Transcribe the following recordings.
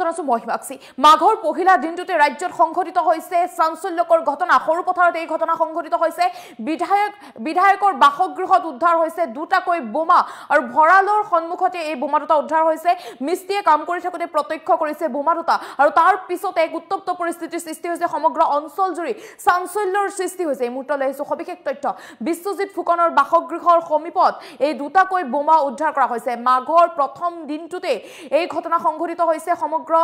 জনাইছো মহিমাক্ষী মাঘৰ পহিলা দিনটোতে ৰাজ্যত সংঘটিত হৈছে চাঞ্চল্যকৰ ঘটনা সৰু পথাৰত এই ঘটনা সংঘটিত হৈছে বিধায়কৰ বাসগৃহত উদ্ধাৰ হৈছে দুটাকৈ বোমা আৰু ভৰালৰ সন্মুখতে এই বোমা দুটা উদ্ধাৰ হৈছে মিস্ত্ৰীয়ে কাম কৰি থাকোতে প্ৰত্যক্ষ কৰিছে বোমা দুটা আৰু তাৰ পিছতে এক উত্তপ্ত পৰিস্থিতিৰ সৃষ্টি হৈছে সমগ্ৰ অঞ্চল জুৰি চাঞ্চল্যৰ সৃষ্টি হৈছে এই মুহূৰ্তলৈ আহিছো সবিশেষ তথ্য বিশ্বজিৎ ফুকনৰ বাসগৃহৰ সমীপত এই দুটাকৈ বোমা উদ্ধাৰ কৰা হৈছে মাঘৰ প্ৰথম দিনটোতে এই ঘটনা সংঘটিত হৈছে সমগ্ৰ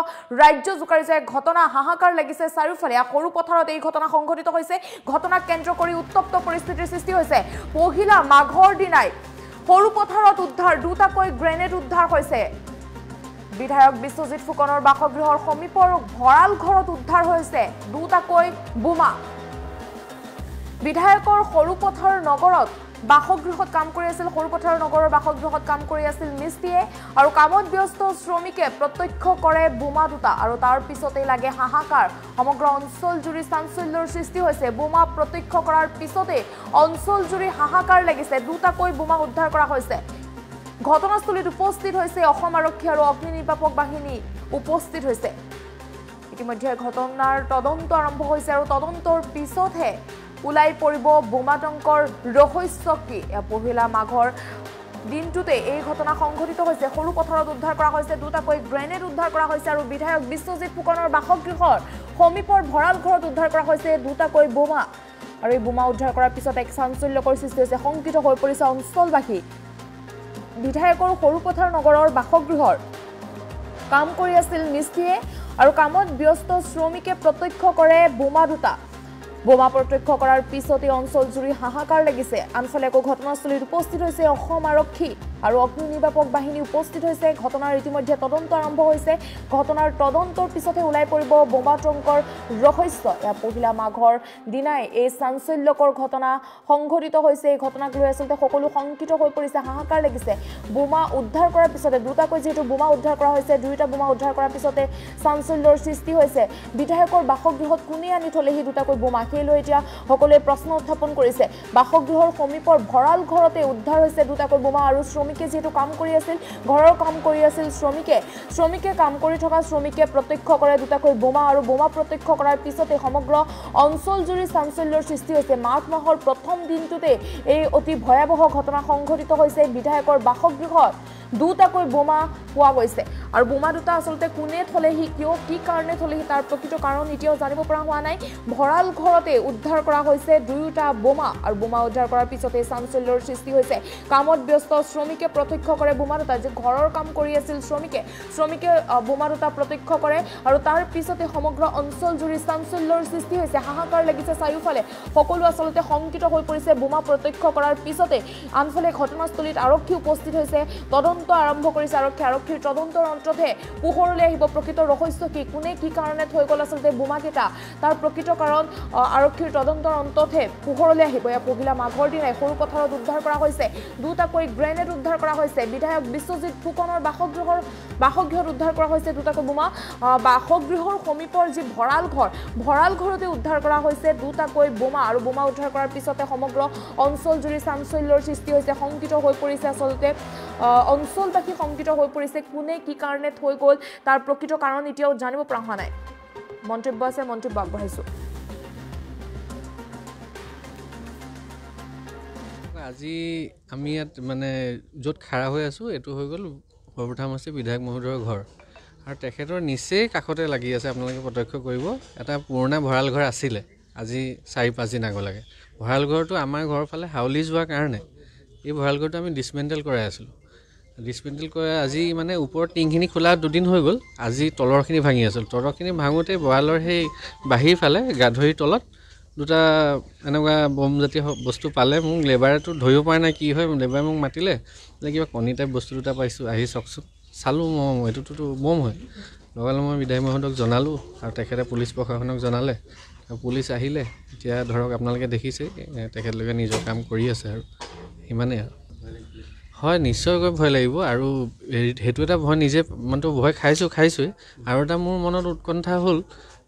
ৰাজ্য জুকাৰি যায় ঘটনা হাহাকাৰ লাগিছে চাৰিওফালে সৰু পথাৰত এই ঘটনা সংঘটিত হৈছে ঘটনাক কেন্দ্ৰ কৰি উত্তপ্ত পৰিস্থিতিৰ সৃষ্টি হৈছে পহিলা মাঘৰ দিনাই সৰু পথাৰত উদ্ধাৰ দুটাকৈ গ্ৰেনেড উদ্ধাৰ হৈছে বিধায়ক বিশ্বজিৎ ফুকনৰ বাসগৃহৰ সমীপৰ ভৰাল ঘৰত উদ্ধাৰ হৈছে দুটাকৈ বোমা বিধায়কৰ সৰু পথাৰ নগৰত বাসগৃহত কাম কৰি আছিল সৰু পথাৰ নগৰৰ বাসগৃহত কাম কৰি আছিল মিস্ত্ৰীয়ে আৰু কামত ব্যস্ত শ্ৰমিকে প্ৰত্যক্ষ কৰে বোমা দুটা আৰু তাৰ পিছতে লাগে হাহাকাৰ সমগ্ৰ অঞ্চল জুৰি চাঞ্চল্যৰ সৃষ্টি হৈছে বোমা প্ৰত্যক্ষ কৰাৰ পিছতে অঞ্চল জুৰি হাহাকাৰ লাগিছে দুটাকৈ বোমা উদ্ধাৰ কৰা হৈছে ঘটনাস্থলীত উপস্থিত হৈছে অসম আৰক্ষী আৰু অগ্নি নিৰ্বাপক বাহিনী উপস্থিত হৈছে ইতিমধ্যে ঘটনাৰ তদন্ত আৰম্ভ হৈছে আৰু তদন্তৰ পিছতহে উলাই পৰিব বোমাটংকৰ ৰহস্য কি পহিলা মাঘৰ দিনটোতে এই ঘটনা সংঘটিত হৈছে সৰু পথাৰত উদ্ধাৰ কৰা হৈছে দুটাকৈ গ্ৰেনেড উদ্ধাৰ কৰা হৈছে আৰু বিধায়ক বিশ্বজিৎ ফুকনৰ বাসগৃহৰ সমীপৰ ভৰাল ঘৰত উদ্ধাৰ কৰা হৈছে দুটাকৈ বোমা আৰু এই বোমা উদ্ধাৰ কৰাৰ পিছত এক চাঞ্চল্যকৰ সৃষ্টি হৈছে শংকিত হৈ পৰিছে অঞ্চলবাসী বিধায়কৰ সৰু পথাৰ নগৰৰ বাসগৃহৰ কাম কৰি আছিল মিস্ত্ৰীয়ে আৰু কামত ব্যস্ত শ্ৰমিকে প্ৰত্যক্ষ কৰে বোমা দুটা বোমা প্ৰত্যক্ষ কৰাৰ পিছতে অঞ্চল জুৰি হাহাকাৰ লাগিছে আনফালে আকৌ ঘটনাস্থলীত উপস্থিত হৈছে অসম আৰক্ষী আৰু অগ্নি নিৰ্বাপক বাহিনী উপস্থিত হৈছে ঘটনাৰ ইতিমধ্যে তদন্ত আৰম্ভ হৈছে ঘটনাৰ তদন্তৰ পিছতে উলাই পৰিব বোমাটংকৰ ৰহস্য পহিলা মাঘৰ দিনাই এই চাঞ্চল্যকৰ ঘটনা সংঘটিত হৈছে এই ঘটনাক লৈ আচলতে সকলো শংকিত হৈ পৰিছে হাহাকাৰ লাগিছে বোমা উদ্ধাৰ কৰাৰ পিছতে দুটাকৈ যেহেতু বোমা উদ্ধাৰ কৰা হৈছে দুইটা বোমা উদ্ধাৰ কৰাৰ পিছতে চাঞ্চল্যৰ সৃষ্টি হৈছে বিধায়কৰ বাসগৃহত কোনে আনি থলেহি দুটাকৈ বোমা সেই লৈ এতিয়া সকলোৱে প্ৰশ্ন উত্থাপন কৰিছে বাসগৃহৰ সমীপৰ ভৰাল ঘৰতে উদ্ধাৰ হৈছে দুটাকৈ বোমা আৰু শ্ৰমিকে যেহেতু কাম কৰি আছিল ঘৰৰ কাম কৰি আছিল শ্ৰমিকে কাম কৰি থকা শ্ৰমিকে প্ৰত্যক্ষ কৰে দুটাকৈ বোমা আৰু বোমা প্ৰত্যক্ষ কৰাৰ পিছতে সমগ্ৰ অঞ্চল জুৰি চাঞ্চল্যৰ সৃষ্টি হৈছে মাঘ মাহৰ প্ৰথম দিনটোতে এই অতি ভয়াৱহ ঘটনা সংঘটিত হৈছে বিধায়কৰ বাসগৃহত দুটাকৈ বোমা পোৱা গৈছে আৰু বোমা দুটা আচলতে কোনে থলেহি কিয় কি কাৰণে থলেহি তাৰ প্ৰকৃত কাৰণ এতিয়াও জানিব পৰা হোৱা নাই ভৰাল ঘৰতে উদ্ধাৰ কৰা হৈছে দুয়োটা বোমা আৰু বোমা উদ্ধাৰ কৰাৰ পিছতে চাঞ্চল্যৰ সৃষ্টি হৈছে কামত ব্যস্ত শ্ৰমিকে প্ৰত্যক্ষ কৰে বোমা দুটা যে ঘৰৰ কাম কৰি আছিল শ্ৰমিকে বোমা দুটা প্ৰত্যক্ষ কৰে আৰু তাৰ পিছতে সমগ্ৰ অঞ্চল জুৰি চাঞ্চল্যৰ সৃষ্টি হৈছে হাহাকাৰ লাগিছে চাৰিওফালে সকলো আচলতে শংকিত হৈ পৰিছে বোমা প্ৰত্যক্ষ কৰাৰ পিছতে আনফালে ঘটনাস্থলীত আৰক্ষী উপস্থিত হৈছে তদন্ত আৰম্ভ কৰিছে আৰক্ষীৰ তদন্তৰ অন্ততহে পোহৰলৈ আহিব প্ৰকৃত ৰহস্য কি কোনে কি কাৰণে থৈ গ'ল আচলতে বোমাকেইটা তাৰ প্ৰকৃত কাৰণ আৰক্ষীৰ তদন্তৰ অন্ততহে পোহৰলৈ আহিব পহিলা মাঘৰ দিনাই সৰু পথাৰত উদ্ধাৰ কৰা হৈছে দুটাকৈ গ্ৰেনেড উদ্ধাৰ কৰা হৈছে বিধায়ক বিশ্বজিৎ ফুকনৰ বাসগৃহত উদ্ধাৰ কৰা হৈছে দুটাকৈ বোমা বাসগৃহৰ সমীপৰ যি ভৰাল ঘৰতে উদ্ধাৰ কৰা হৈছে দুটাকৈ বোমা আৰু বোমা উদ্ধাৰ কৰাৰ পিছতে সমগ্ৰ অঞ্চল জুৰি চাঞ্চল্যৰ সৃষ্টি হৈছে শংকিত হৈ পৰিছে আচলতে অঞ্চলবাসী শংকিত হৈ পৰিছে কোনে কি কাৰণে থৈ গ'ল তাৰ প্ৰকৃত কাৰণ এতিয়াও জানিব পৰা হোৱা নাই মন্তব্য আছে মন্তব্য আগবঢ়াইছো আজি আমি ইয়াত মানে য'ত খাৰা হৈ আছোঁ এইটো হৈ গ'ল সৰ্বপ্ৰথম আছে বিধায়ক মহোদয়ৰ ঘৰ আৰু তেখেতৰ নিচেই কাষতে লাগি আছে আপোনালোকে প্ৰত্যক্ষ কৰিব এটা পুৰণা ভঁৰাল ঘৰ আছিলে আজি 4-5 দিন আগলৈকে ভঁৰাল ঘৰটো আমাৰ ঘৰৰ ফালে হাউলি যোৱাৰ কাৰণে এই ভঁৰাল ঘৰটো আমি ডিছমেণ্টেল কৰাই আছিলোঁ ডিছমেণ্টেল কৰে আজি মানে ওপৰৰ টিংখিনি খোলা 2 দিন হৈ গ'ল আজি তলৰখিনি ভাঙি আছিল তলৰখিনি ভাঙোতে ভঁৰালৰ সেই বাহিৰ ফালে গাধৰিৰ তলত দুটা এনেকুৱা বম জাতীয় বস্তু পালে মোক লেবাৰেতো ধৰিব পৰা নাই কি হয় লেবাৰে মোক মাতিলে যে কিবা কণী টাইপ বস্তু দুটা পাইছোঁ আহি চাওকচোন চালোঁ এইটোতো বম হয় লগালে মই বিধায়ক মহোদয়ক জনালোঁ আৰু তেখেতে পুলিচ প্ৰশাসনক জনালে পুলিচ আহিলে এতিয়া ধৰক আপোনালোকে দেখিছে তেখেতলোকে নিজৰ কাম কৰি আছে আৰু সিমানেই আৰু হয় নিশ্চয়কৈ ভয় লাগিব আৰু সেইটো এটা ভয় নিজে মনটো ভয় খাইছোঁৱে আৰু এটা মোৰ মনত উৎকণ্ঠা হ'ল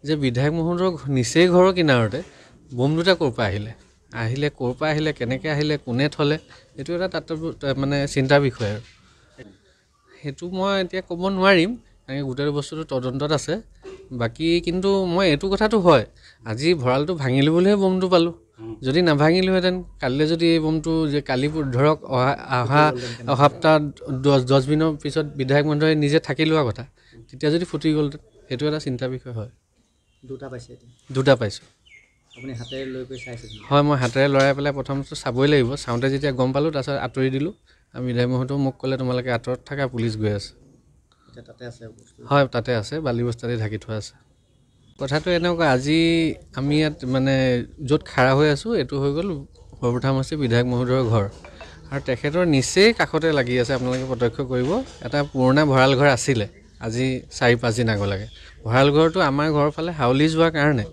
যে বিধায়ক মহোদয়ৰ নিচেই ঘৰৰ কিনাৰতে বোম দুটা ক'ৰ পৰা আহিলে কেনেকৈ আহিলে কোনে থলে এইটো এটা তাত মানে চিন্তাৰ বিষয় আৰু সেইটো মই এতিয়া ক'ব নোৱাৰিম এনেকৈ গোটেই বস্তুটো তদন্তত আছে। বাকী কিন্তু মই এইটো কথাটো হয়, আজি ভঁৰালটো ভাঙিলোঁ বুলিহে বমটো পালোঁ। যদি নাভাঙিলোহেঁতেন, কালিলৈ যদি এই বমটো যে কালি ধৰক অহা সপ্তাহ 10 দিনৰ পিছত বিধায়ক মহোদয়ে নিজে থাকি লোৱা কথা, তেতিয়া যদি ফুটি গ'লহেঁতেন, সেইটো এটা চিন্তাৰ বিষয় হয়। দুটা পাইছোঁ। আপুনি হাতেৰে লৈ গৈ চাইছে? হয়, মই হাতেৰে লৰাই পেলাই প্ৰথমটো চাবই লাগিব। চাওঁতে যেতিয়া গম পালোঁ, তাৰপিছত আঁতৰি দিলোঁ। আৰু বিধায়ক মহোদয়েও মোক ক'লে তোমালোকে আঁতৰত থাকা, পুলিচ গৈ আছে। তাতে আছে বস্তু? হয়, তাতে আছে, বালি বস্তাতে ঢাকি থোৱা আছে। কথাটো এনেকুৱা, আজি আমি ইয়াত মানে য'ত খাৰা হৈ আছোঁ, এইটো হৈ গ'ল সৰ্বথামচি বিধায়ক মহোদয়ৰ ঘৰ। আৰু তেখেতৰ নিচেই কাষতে লাগি আছে, আপোনালোকে প্ৰত্যক্ষ কৰিব। এটা পুৰণা ভঁৰাল ঘৰ আছিলে, আজি 4-5 দিন আগলৈকে। ভঁৰাল ঘৰটো আমাৰ ঘৰৰ ফালে হাউলি যোৱাৰ কাৰণে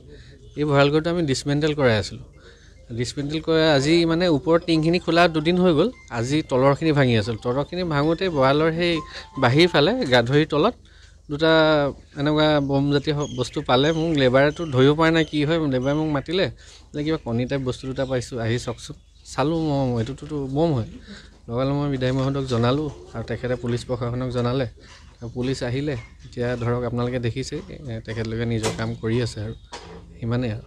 এই ভঁৰাল ঘৰটো আমি ডিছমেণ্টেল কৰাই আছিলোঁ। ডিছমেণ্টেল কৰা আজি মানে ওপৰৰ টিংখিনি খোলা 2 দিন হৈ গ'ল। আজি তলৰখিনি ভাঙি আছিল। তলৰখিনি ভাঙোতে ভঁৰালৰ সেই বাহিৰ ফালে গাধৰিৰ তলত দুটা এনেকুৱা বমজাতীয় বস্তু পালে। মোক লেবাৰেতো ধৰিব পৰা নাই কি হয়। লেবাৰে মোক মাতিলে যে কিবা কণী টাইপ বস্তু দুটা পাইছোঁ, আহি চাওকচোন। চালোঁ মই, এইটোতো বম হয়। লগালে মই বিধায়ক মহোদয়ক জনালোঁ আৰু তেখেতে পুলিচ প্ৰশাসনক জনালে। আৰু পুলিচ আহিলে। এতিয়া ধৰক আপোনালোকে দেখিছেই, তেখেতলোকে নিজৰ কাম কৰি আছে আৰু সিমানেই আৰু।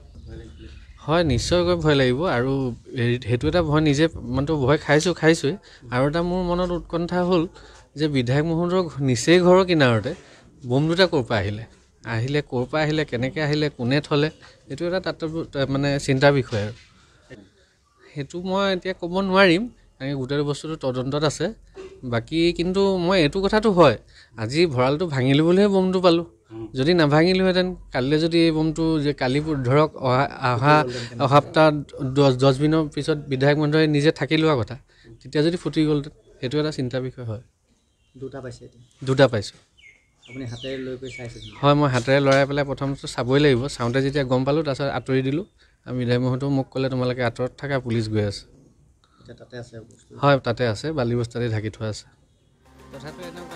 হয়, নিশ্চয়কৈ ভয় লাগিব। আৰু সেইটো এটা ভয় নিজে মনটো ভয় খাইছোঁৱেই। আৰু এটা মোৰ মনত উৎকণ্ঠা হ'ল যে বিধায়ক মহোদয়ৰ নিচেই ঘৰৰ কিনাৰতে বম দুটা ক'ৰ পৰা আহিলে, কেনেকৈ আহিলে, কোনে থলে, এইটো এটা তাত মানে চিন্তাৰ বিষয় আৰু। সেইটো মই এতিয়া ক'ব নোৱাৰিম, এনেকৈ গোটেই বস্তুটো তদন্তত আছে। বাকী কিন্তু মই এইটো কথাটো হয়, আজি ভঁৰালটো ভাঙিলোঁ বুলিহে বমটো পালোঁ। যদি নাভাঙিলোহেঁতেন, কালিলৈ যদি এই বমটো যে কালি ধৰক অহা সপ্তাহ 10 দিনৰ পিছত বিধায়ক মহোদয়ে নিজে থাকি লোৱা কথা, তেতিয়া যদি ফুটি গ'লহেঁতেন, সেইটো এটা চিন্তাৰ বিষয় হয়। দুটা পাইছোঁ। আপুনি হাতেৰে লৈ গৈ চাইছে? হয়, মই হাতেৰে লৰাই পেলাই প্ৰথমটো চাবই লাগিব। চাওঁতে যেতিয়া গম পালোঁ, তাৰপিছত আঁতৰি দিলোঁ। আৰু বিধায়ক মহোদয়েও মোক ক'লে তোমালোকে আঁতৰত থাকা, পুলিচ গৈ আছে। তাতে আছে বস্তু? হয়, তাতে আছে, বালি বস্তাতে ঢাকি থোৱা আছে। কথাটো এনেকুৱা।